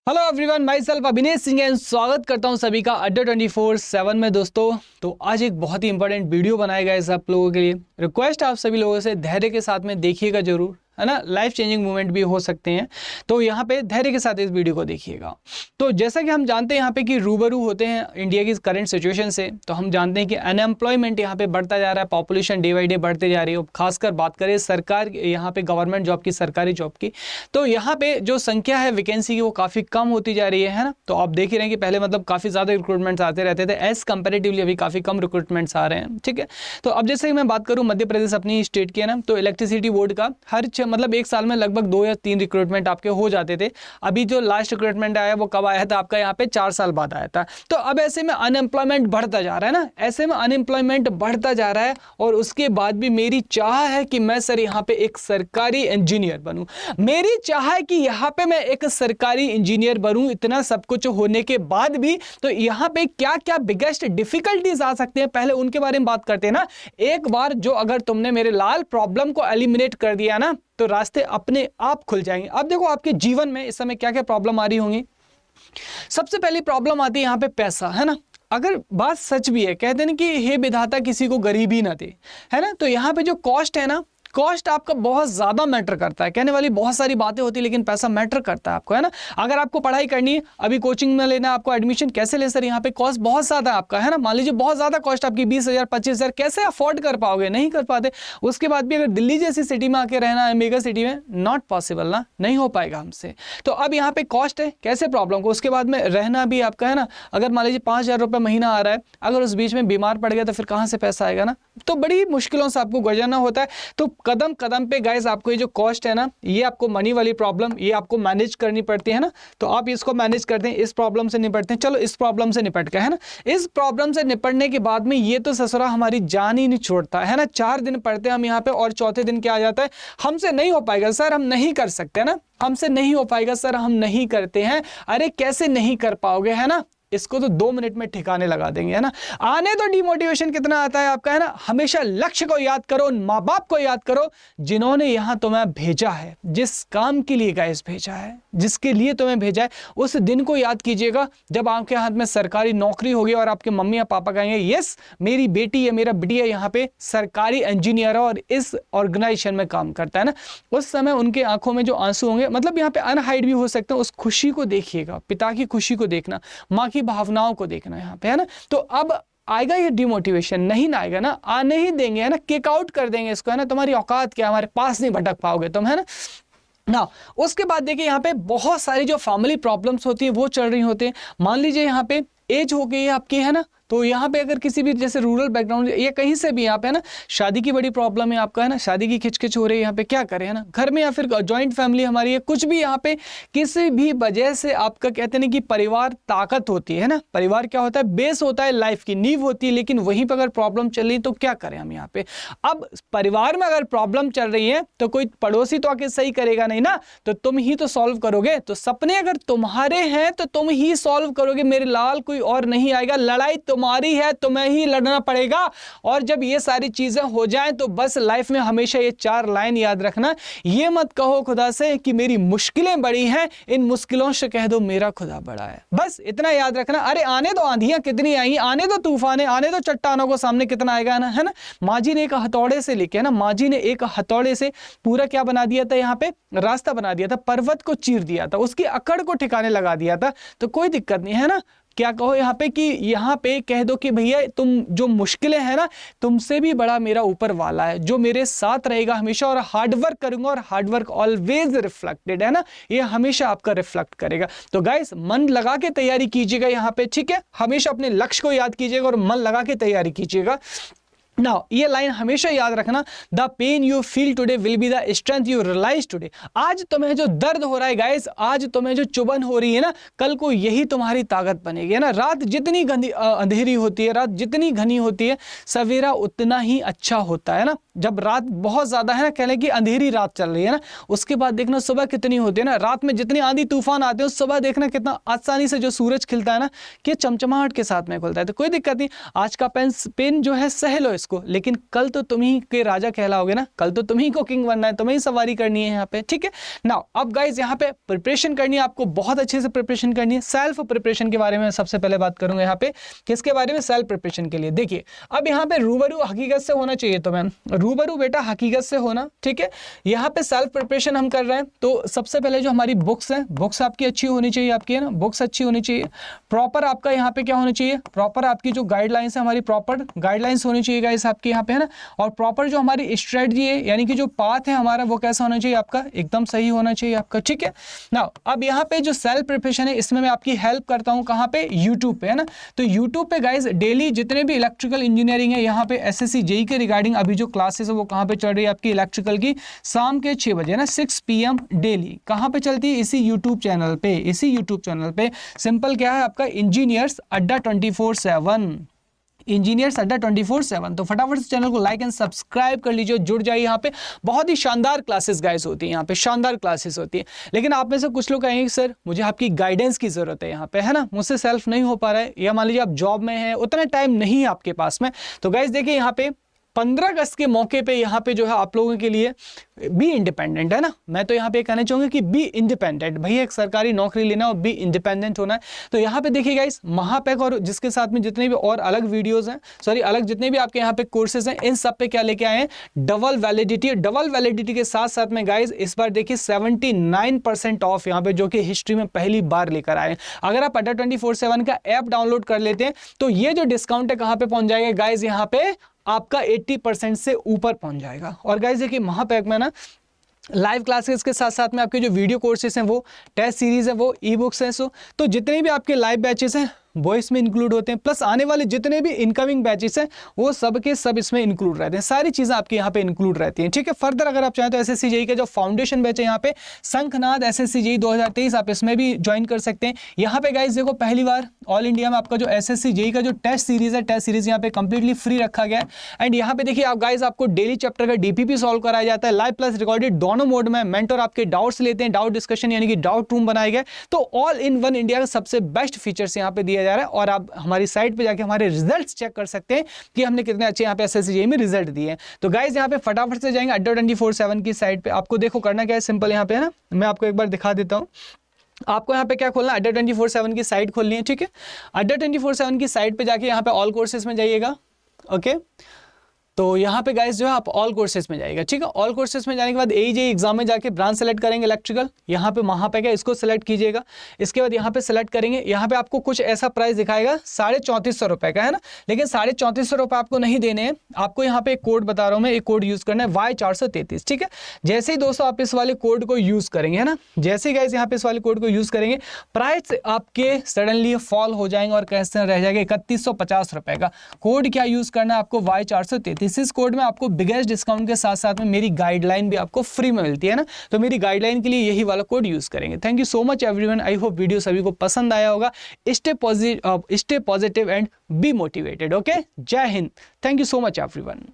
Hello everyone, my self Abhinesh Singh and स्वागत करता हूं सभी का अड्डा 24/7 में। दोस्तों तो आज एक बहुत ही इंपॉर्टेंट वीडियो बनाया गया है सब लोगों के लिए। रिक्वेस्ट आप सभी लोगों से धैर्य के साथ में देखिएगा जरूर, है ना। लाइफ चेंजिंग मोमेंट भी हो सकते हैं, तो यहाँ पे धैर्य के साथ इस वीडियो को देखिएगा। तो जैसा कि हम जानते हैं यहाँ पे कि रूबरू होते हैं इंडिया की करंट सिचुएशन से, तो हम जानते हैं कि अनएम्प्लॉयमेंट यहाँ पे बढ़ता जा रहा है, पॉपुलेशन डे बाई डे बढ़ते जा रही है। खासकर बात करें सरकार यहाँ पे गवर्नमेंट जॉब की, सरकारी जॉब की, तो यहाँ पे जो संख्या है वैकेंसी की वो काफ़ी कम होती जा रही है ना। तो आप देख ही रहे हैं कि पहले मतलब काफ़ी ज़्यादा रिक्रूटमेंट्स आते रहते थे, एज कंपेरेटिवली अभी काफ़ी कम रिक्रूटमेंट्स आ रहे हैं, ठीक है। तो अब जैसे कि मैं बात करूँ मध्य प्रदेश अपनी स्टेट की है ना, तो इलेक्ट्रिसिटी बोर्ड का हर मतलब एक साल में लगभग 2 या 3 रिक्रूटमेंट आपके हो जाते थे। अभी जो लास्ट रिक्रूटमेंट आया वो कब आया था आपका, यहाँ पे 4 साल बाद आया था। तो अब ऐसे में अनएम्प्लॉयमेंट बढ़ता जा रहा है ना, ऐसे में अनएम्प्लॉयमेंट बढ़ता जा रहा है। और उसके बाद भी मेरी चाह है कि मैं सर यहाँ पे एक सरकारी इंजीनियर बनूं। मेरी चाह है कि यहाँ पे मैं एक सरकारी इंजीनियर बनूं। इतना सब कुछ होने के बाद भी तो यहाँ पे क्या क्या बिगेस्ट डिफिकल्टीज आ सकते हैं, पहले उनके बारे में बात करते हैं ना। एक बार जो अगर तुमने मेरे लाल प्रॉब्लम को एलिमिनेट कर दिया ना, तो रास्ते अपने आप खुल जाएंगे। अब देखो आपके जीवन में इस समय क्या क्या प्रॉब्लम आ रही होंगी। सबसे पहली प्रॉब्लम आती है यहाँ पे पैसा, है ना। अगर बात सच भी है, कहते हैं कि हे विधाता किसी को गरीबी ना दे, है ना। तो यहाँ पे जो कॉस्ट है ना, कॉस्ट आपका बहुत ज्यादा मैटर करता है। कहने वाली बहुत सारी बातें होती है, लेकिन पैसा मैटर करता है आपको, है ना। अगर आपको पढ़ाई करनी है, अभी कोचिंग में लेना है आपको एडमिशन, कैसे ले सर, यहाँ पे कॉस्ट बहुत ज्यादा है आपका, है ना। मान लीजिए बहुत ज्यादा कॉस्ट आपकी 20,000 25,000, कैसे अफोर्ड कर पाओगे, नहीं कर पाते। उसके बाद भी अगर दिल्ली जैसी सिटी में आके रहना है, मेगा सिटी में, नॉट पॉसिबल ना, नहीं हो पाएगा हमसे। तो अब यहाँ पे कॉस्ट है, कैसे प्रॉब्लम को, उसके बाद में रहना भी आपका, है ना। अगर मान लीजिए 5,000 रुपये महीना आ रहा है, अगर उस बीच में बीमार पड़ गया तो फिर कहाँ से पैसा आएगा ना। तो बड़ी मुश्किलों से आपको गुजरना होता है। तो कदम कदम पे गाइस आपको ये जो कॉस्ट है ना, ये आपको मनी वाली प्रॉब्लम, ये आपको मैनेज करनी पड़ती है ना। तो आप इसको मैनेज करते हैं, इस प्रॉब्लम से निपटते हैं। चलो इस प्रॉब्लम से निपट गए, है ना। इस प्रॉब्लम से निपटने के बाद में ये तो ससुरा हमारी जान ही नहीं छोड़ता है ना। 4 दिन पढ़ते हैं हम यहाँ पे, और चौथे दिन क्या आ जाता है, हमसे नहीं हो पाएगा सर, हम नहीं कर सकते ना, हमसे नहीं हो पाएगा सर, हम नहीं करते हैं। अरे कैसे नहीं कर पाओगे, है ना। इसको तो 2 मिनट में ठिकाने लगा देंगे, है ना। आने तो डिमोटिवेशन कितना आता है आपका, है ना। हमेशा लक्ष्य को याद करो, उन माँ बाप को याद करो जिन्होंने यहां तुम्हें भेजा है, जिस काम के लिए गाइस भेजा है, जिसके लिए तुम्हें भेजा है। उस दिन को याद कीजिएगा जब आपके हाथ में सरकारी नौकरी होगी और आपके मम्मी या पापा कहेंगे यस मेरी बेटी या मेरा बिटिया यहाँ पे सरकारी इंजीनियर है और इस ऑर्गेनाइजेशन में काम करता है ना। उस समय उनके आंखों में जो आंसू होंगे, मतलब यहाँ पे अनहाइड भी हो सकते हैं, उस खुशी को देखिएगा, पिता की खुशी को देखना, माँ की भावनाओं को देखना यहाँ पे, है ना। तो अब आएगा ये डिमोटिवेशन, नहीं ना आएगा ना, आने ही देंगे, है ना। किक आउट कर देंगे इसको, है ना। तुम्हारी औकात क्या, हमारे पास नहीं भटक पाओगे तुम, है ना। ना उसके बाद देखिए यहाँ पे बहुत सारी जो फैमिली प्रॉब्लम्स होती है वो चल रही होती है। मान लीजिए यहाँ पे एज हो गई है आपकी, है ना। तो यहाँ पे अगर किसी भी जैसे रूरल बैकग्राउंड या कहीं से भी यहाँ पे, है ना, शादी की बड़ी प्रॉब्लम है आपका, है ना, शादी की खिचखिच हो रही है यहाँ पे, क्या करें, है ना, घर में या फिर जॉइंट फैमिली हमारी है, कुछ भी यहाँ पे किसी भी वजह से आपका कहते हैं कि परिवार ताकत होती है ना। परिवार क्या होता है, बेस होता है, लाइफ की नींव होती है, लेकिन वहीं पर अगर प्रॉब्लम चल रही तो क्या करें हम यहाँ पे। अब परिवार में अगर प्रॉब्लम चल रही है तो कोई पड़ोसी तो आके सही करेगा नहीं ना, तो तुम ही तो सॉल्व करोगे। तो सपने अगर तुम्हारे हैं तो तुम ही सॉल्व करोगे मेरे लाल, कोई और नहीं आएगा। लड़ाई तुम्हारी है, तुम्हें ही लड़ना पड़ेगा। और जब ये सारी चीजें हो जाएं तो बस लाइफ में हमेशा ये 4 लाइन याद रखना। ये मत कहो खुदा से कि मेरी मुश्किलें बड़ी हैं, इन मुश्किलों से कह दो मेरा खुदा बड़ा है। बस इतना याद रखना। अरे आने दो, आंधियां कितनी आई, आने दो तूफान, आने दो चट्टानों को सामने कितना आएगा ना, है ना। माँ जी ने एक हथौड़े से लेके, है ना, माँ जी ने एक हथौड़े से पूरा क्या बना दिया था, यहाँ पे रास्ता बना दिया था, पर्वत को चीर दिया था, उसकी अकड़ को ठिकाने लगा दिया था। तो कोई दिक्कत नहीं है ना। क्या कहो यहाँ पे कि यहाँ पे कह दो कि भैया तुम जो मुश्किलें हैं ना, तुमसे भी बड़ा मेरा ऊपर वाला है जो मेरे साथ रहेगा हमेशा, और हार्डवर्क करूंगा, और हार्डवर्क ऑलवेज रिफ्लेक्टेड, है ना, ये हमेशा आपका रिफ्लेक्ट करेगा। तो गाइस मन लगा के तैयारी कीजिएगा यहाँ पे, ठीक है। हमेशा अपने लक्ष्य को याद कीजिएगा और मन लगा के तैयारी कीजिएगा। नाउ ये लाइन हमेशा याद रखना, the pain you feel today will be the strength you realise today. आज तुम्हें जो दर्द हो रहा है गाइस, आज तुम्हें जो चुभन हो रही है ना, कल को यही तुम्हारी ताकत बनेगी, है ना। रात जितनी अंधेरी होती है, रात जितनी घनी होती है, सवेरा उतना ही अच्छा होता है ना। जब रात बहुत ज्यादा, है ना, कह लें कि अंधेरी रात चल रही है ना, उसके बाद देखना सुबह कितनी होती है ना। रात में जितनी आंधी तूफान आते हैं, सुबह देखना कितना आसानी से जो सूरज खिलता है ना, कि चमचमाहट के साथ में खुलता है। तो कोई दिक्कत नहीं, आज का पेन जो है सह लो, को, लेकिन कल तो तुम ही के राजा कहलाओगे ना, कल तो तुम ही को किंग बनना है, तुम्हें ही सवारी करनी है यहाँ पे, ठीक है ना। अब गाइज यहाँ पे प्रिपरेशन करनी है आपको, बहुत अच्छे से प्रिपरेशन करनी है। सेल्फ प्रिपरेशन के बारे में सबसे पहले बात करूंगा यहाँ पे, किसके बारे में, सेल्फ प्रिपरेशन के लिए। देखिए अब यहाँ पे रूबरू हकीकत से होना चाहिए, तो मैम रूबरू बेटा हकीकत से होना, ठीक है। यहाँ पे सेल्फ प्रिपरेशन हम कर रहे हैं, तो सबसे पहले जो हमारी बुक्स है, बुक्स आपकी अच्छी होनी चाहिए, आपकी है ना, बुक्स अच्छी होनी चाहिए। प्रॉपर आपका यहाँ पे क्या होना चाहिए, प्रॉपर आपकी जो गाइडलाइंस है हमारी, प्रॉपर गाइडलाइंस होनी चाहिए गाइस आपकी यहाँ पे, है ना। और प्रॉपर जो हमारी स्ट्रेटजी है, यानी कि जो पाथ है हमारा, वो कैसा होना चाहिए आपका, एकदम सही होना चाहिए आपका, ठीक है ना। अब यहाँ पे जो सेल्फ प्रिपरेशन है, इसमें मैं आपकी हेल्प करता हूँ कहाँ पे, यूट्यूब पे, है ना। तो यूट्यूब पे गाइस डेली जितने भी इलेक्ट्रिकल इंजीनियरिंग है, यहाँ पे एसएससी जेई के रिगार्डिंग अभी जो क्लासेस है वो कहाँ पे चल रही है आपकी, इलेक्ट्रिकल की, शाम के 6 बजे ना, 6 PM डेली। कहाँ पे चलती है, इसी यूट्यूब चैनल पे, इसी यूट्यूब चैनल पे। सिंपल क्या है आपका, इंजीनियर्स अड्डा 24/7, इंजीनियर्स अड्डा 24/7। तो फटाफट से चैनल को लाइक एंड सब्सक्राइब कर लीजिए, जुड़ जाइए। यहाँ पे बहुत ही शानदार क्लासेस गाइस होती हैं, यहाँ पे शानदार क्लासेस होती हैं। लेकिन आप में से कुछ लोग कहेंगे सर मुझे आपकी गाइडेंस की जरूरत है यहाँ पे, है ना, मुझसे सेल्फ नहीं हो पा रहा है, या मान लीजिए आप जॉब में हैं, उतना टाइम नहीं है आपके पास में। तो गाइस देखिए यहाँ पे 15 अगस्त के मौके पे यहाँ पे जो है आप लोगों के लिए बी इंडिपेंडेंट, है ना। मैं तो यहाँ पे कहना चाहूँगा कि बी इंडिपेंडेंट, भैया एक सरकारी नौकरी लेना और बी इंडिपेंडेंट होना है। तो यहाँ पे देखिए गाइस, महापैक और जिसके साथ में जितने भी और अलग वीडियोस हैं, सॉरी अलग जितने भी आपके यहाँ पे कोर्सेज हैं, इन सब पे क्या लेके आए हैं, डबल वैलिडिटी। डबल वैलिडिटी के साथ साथ में गाइस इस बार देखिए 79% ऑफ यहाँ पे, जो कि हिस्ट्री में पहली बार लेकर आए हैं। अगर आप अड्डा 24/7 का ऐप डाउनलोड कर लेते हैं तो ये जो डिस्काउंट है कहाँ पे पहुंच जाएगा गाइस, यहाँ पे आपका 80% से ऊपर पहुंच जाएगा। और गाइस देखिए महापैक में ना लाइव क्लासेस के साथ साथ में आपके जो वीडियो कोर्सेज हैं, वो टेस्ट सीरीज है, वो ई बुक्स हैं, तो जितने भी आपके लाइव बैचेस हैं वो इसमें इंक्लूड होते हैं, प्लस आने वाले जितने भी इनकमिंग बैचेस हैं वो सब के सब इसमें इंक्लूड रहते हैं। सारी चीज़ें आपके यहाँ पे इंक्लूड रहती हैं, ठीक है। फर्दर अगर आप चाहें तो एसएससी जेई का जो फाउंडेशन बैच है यहाँ पे, शंखनाद एसएससी जेई 2023, आप इसमें भी ज्वाइन कर सकते हैं। यहाँ पे गाइस देखो पहली बार ऑल इंडिया में आपका जो एसएससी जेई का जो टेस्ट सीरीज है, टेस्ट सीरीज यहाँ पे कंप्लीटली फ्री रखा गया है। एंड यहाँ पे देखिए आप गाइस, आपको डेली चैप्टर का डीपीपी सॉल्व कराया जाता है, लाइव प्लस रिकॉर्डेड दोनों मोड में। मेंटर आपके डाउट्स लेते हैं, डाउट डिस्कशन यानी कि डाउट रूम बनाए गए। तो ऑल इन वन इंडिया का सबसे बेस्ट फीचर्स यहाँ पे दिया जा रहा है। और आप हमारी साइट पे जाके हमारे रिजल्ट्स चेक कर सकते हैं कि हमने कितने अच्छे यहाँ पे एसएससी जेई में रिजल्ट दिए हैं। तो गाइस यहाँ पे फटाफट से जाएंगे अड्डा 24/7 की साइट पे। आपको देखो करना क्या है, सिंपल यहाँ पे है ना, मैं आपको एक बार दिखा देता हूँ। आपको यहाँ पे क्या खोलना है, अड्डा 24/7 की साइट खोलनी है, ठीक है। अड्डा 24/7 की साइट पे जाके यहाँ पे ऑल कोर्सेज में जाइएगा, ओके। तो यहाँ पे गाइस जो है आप ऑल कोर्सेज में जाएगा, ठीक है। ऑल कोर्सेज में जाने के बाद एजेई एग्जाम में जाके ब्रांच सेलेक्ट करेंगे इलेक्ट्रिकल, यहाँ पे महापैक है, इसको सेलेक्ट कीजिएगा। इसके बाद यहाँ पे सेलेक्ट करेंगे, यहाँ पे आपको कुछ ऐसा प्राइस दिखाएगा 3450 रुपए का, है ना। लेकिन 3450 रुपए आपको नहीं देने हैं, आपको यहाँ पे एक कोड बता रहा हूँ मैं, एक कोड यूज करना है Y433, ठीक है। जैसे ही दोस्तों आप इस वाले कोड को यूज करेंगे, है ना, जैसे ही गाइस यहाँ पे इस वाले कोड को यूज करेंगे, प्राइस आपके सडनली फॉल हो जाएंगे और कैसे रह जाएगा 3150 रुपए का। कोड क्या यूज करना है आपको, Y433। इस कोड में आपको बिगेस्ट डिस्काउंट के साथ साथ में मेरी गाइडलाइन भी आपको फ्री में मिलती है ना। तो मेरी गाइडलाइन के लिए यही वाला कोड यूज करेंगे। Thank you so much everyone, I hope video सभी को पसंद आया होगा। Stay positive and be motivated, okay. जय हिंद, thank you so much everyone.